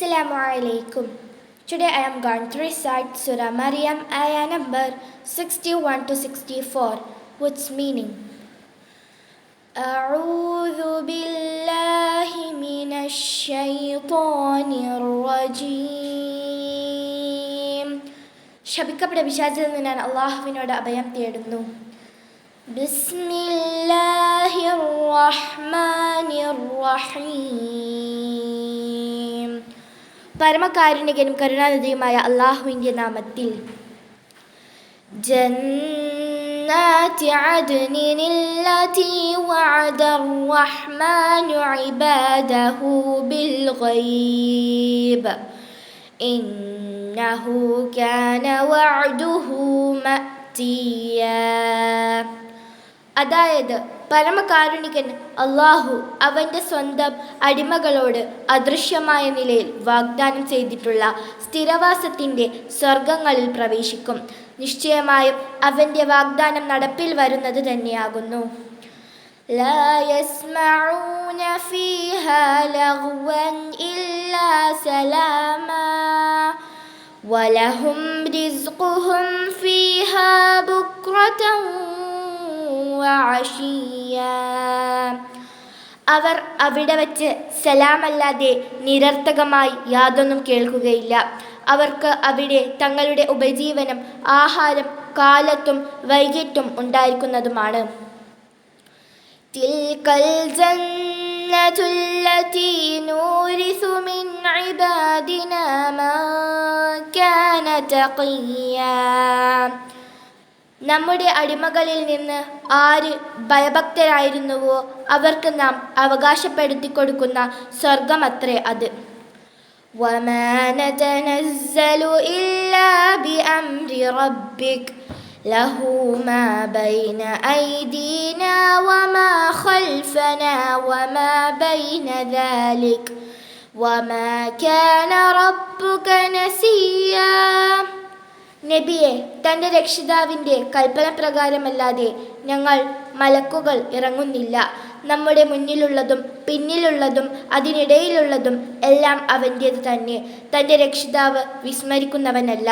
Assalamu alaikum. Today I am going to recite Surah Maryam, ayah number 61 to 64, which meaning أعوذ بالله من الشيطان الرجيم. ശപിക്കപ്പെട്ട പിശാചിൽ നിന്ന് ഞാൻ അള്ളാഹുവിനോട് അഭയം തേടുന്നു. ബിസ്മില്ലാഹിർ റഹ്മാനിർ റഹീം. പരമകാരുണികനും കരുണാനിധിയുമായ അള്ളാഹുവിൻ്റെ നാമത്തിൽ. ജന്നാതി അദ്നില്ലതി വഅദർ റഹ്മാനു ഇബാദഹു ബിൽ ഗൈബ് ഇന്നഹു കാന വഅദുഹു മഅതിയാ. അതായത് പരമകാരുണികൻ അള്ളാഹു അവൻ്റെ സ്വന്തം അടിമകളോട് അദൃശ്യമായ നിലയിൽ വാഗ്ദാനം ചെയ്തിട്ടുള്ള സ്ഥിരവാസത്തിൻ്റെ സ്വർഗങ്ങളിൽ പ്രവേശിക്കും. നിശ്ചയമായും അവൻ്റെ വാഗ്ദാനം നടപ്പിൽ വരുന്നത് തന്നെയാകുന്നു. ലാ യസ്മഊന ഫീഹാ ലഗ്വൻ ഇല്ലാ സലാമാ വലഹും റിസ്ഖുഹും ഫീഹാ ബുക്റതൻ വഅശിയ്യ. അവർ അവിടെ വച്ച് സലാമല്ലാതെ നിരർത്ഥകമായി യാതൊന്നും കേൾക്കുകയില്ല. അവർക്ക് അവിടെ തങ്ങളുടെ ഉപജീവനം, ആഹാരം കാലത്തും വൈകിട്ടും ഉണ്ടായിരിക്കുന്നതുമാണ്. തിൽകൽ ജന്നതുല്ലതി നൂരിസു മിൻ ഇബാദിനാ മാ കാന തഖിയ്യാ. നമ്മുടെ അടിമകളിൽ നിന്ന് ആര് ഭയഭക്തരായിരുന്നുവോ അവർക്ക് നാം അവകാശപ്പെടുത്തി കൊടുക്കുന്ന സ്വർഗമത്രേ അത്. വമാ നതനസ്സലു ഇല്ലാ ബിഅംരി റബ്ബിക് ലഹു മാ ബൈന ഐദീനാ വമാ ഖൽഫനാ വമാ ബൈന ദാലിക് വമാ കാന റബ്ബുക നസിയ്യാ. നബിയെ, തൻ്റെ രക്ഷിതാവിൻ്റെ കൽപ്പന പ്രകാരമല്ലാതെ ഞങ്ങൾ മലക്കുകൾ ഇറങ്ങുന്നില്ല. നമ്മുടെ മുന്നിലുള്ളതും പിന്നിലുള്ളതും അതിനിടയിലുള്ളതും എല്ലാം അവൻ്റേത് തന്നെ. തൻ്റെ രക്ഷിതാവ് വിസ്മരിക്കുന്നവനല്ല.